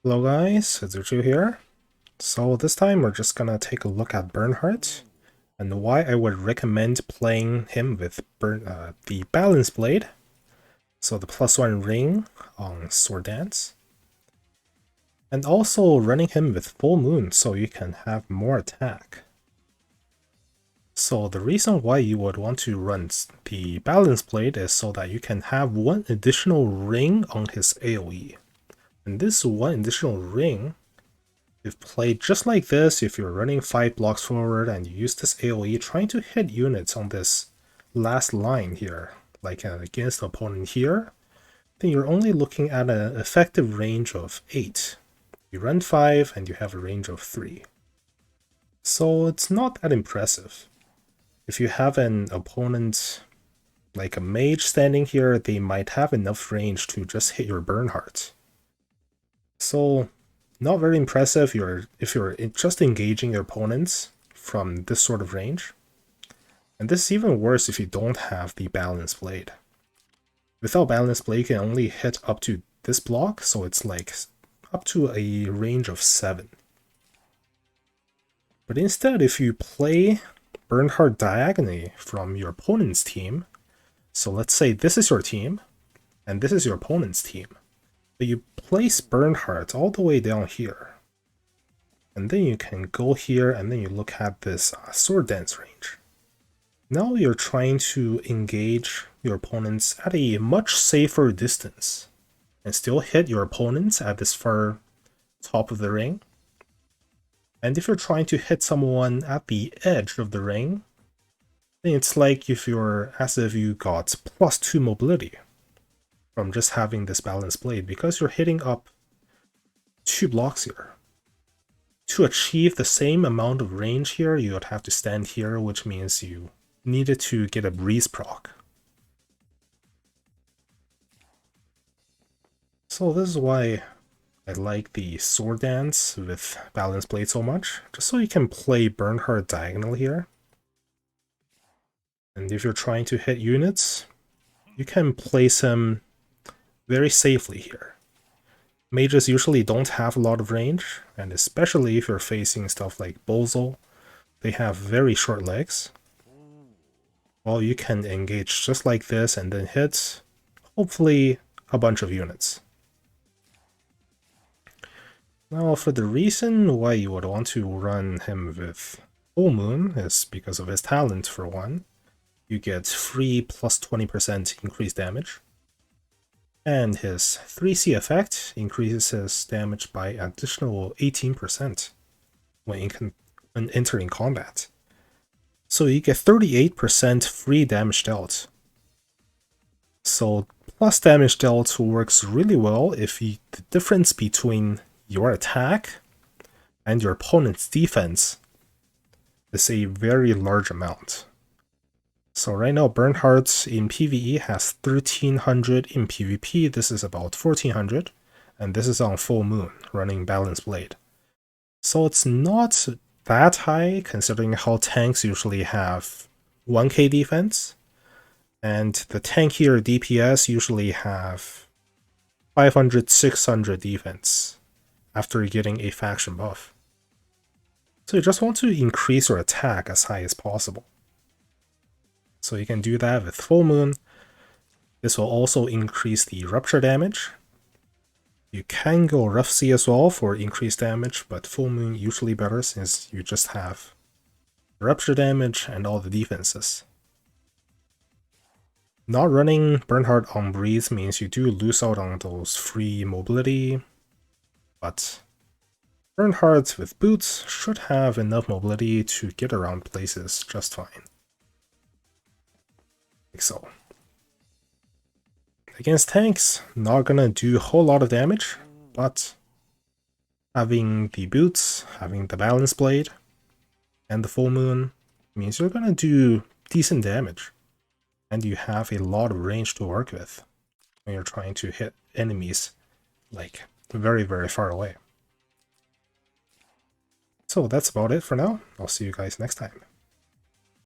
Hello guys, it's Rupture here. So this time we're just gonna take a look at Bernhardt and why I would recommend playing him with the Balance Blade, so the +1 ring on Sword Dance, and also running him with Full Moon so you can have more attack. So the reason why you would want to run the Balance Blade is so that you can have one additional ring on his AoE. And this one additional ring, if played just like this, if you're running 5 blocks forward and you use this AoE trying to hit units on this last line here, like against the opponent here, then you're only looking at an effective range of 8. You run 5 and you have a range of 3. So it's not that impressive. If you have an opponent like a mage standing here, they might have enough range to just hit your Bernhardt. So not very impressive if you're just engaging your opponents from this sort of range. And this is even worse if you don't have the Balance Blade. Without Balance Blade, you can only hit up to this block, so it's like up to a range of 7. But instead, if you play Bernhardt diagonally from your opponent's team, so let's say this is your team, and this is your opponent's team, but you place Bernhardt all the way down here, and then you can go here and then you look at this Sword Dance range. Now you're trying to engage your opponents at a much safer distance and still hit your opponents at this far top of the ring. And if you're trying to hit someone at the edge of the ring, then it's like as if you got +2 mobility from just having this Balance Blade, because you're hitting up 2 blocks here. To achieve the same amount of range here, you would have to stand here, which means you needed to get a breeze proc. So this is why I like the Sword Dance with Balance Blade so much, just so you can play Bernhardt diagonal here. And if you're trying to hit units, you can place him very safely here. Mages usually don't have a lot of range, and especially if you're facing stuff like Bozo, they have very short legs. Well, you can engage just like this and then hit, hopefully, a bunch of units. Now, for the reason why you would want to run him with Full Moon is because of his talent, for one. You get free plus 20% increased damage. And his 3C effect increases his damage by additional 18% when entering combat. So you get 38% free damage dealt. So plus damage dealt works really well if the difference between your attack and your opponent's defense is a very large amount. So right now Bernhardt in PvE has 1300, in PvP this is about 1400, and this is on Full Moon, running Balance Blade. So it's not that high considering how tanks usually have 1k defense, and the tankier DPS usually have 500, 600 defense after getting a faction buff. So you just want to increase your attack as high as possible. So you can do that with Full Moon. This will also increase the rupture damage. You can go Rough Sea as well for increased damage, but Full Moon usually better since you just have rupture damage and all the defenses. Not running Bernhardt on Breeze means you do lose out on those free mobility, but Bernhardt with boots should have enough mobility to get around places just fine. Like so. Against tanks, not gonna do a whole lot of damage, but having the boots, having the Balance Blade, and the Full Moon means you're gonna do decent damage, and you have a lot of range to work with when you're trying to hit enemies like very, very far away. So that's about it for now. I'll see you guys next time.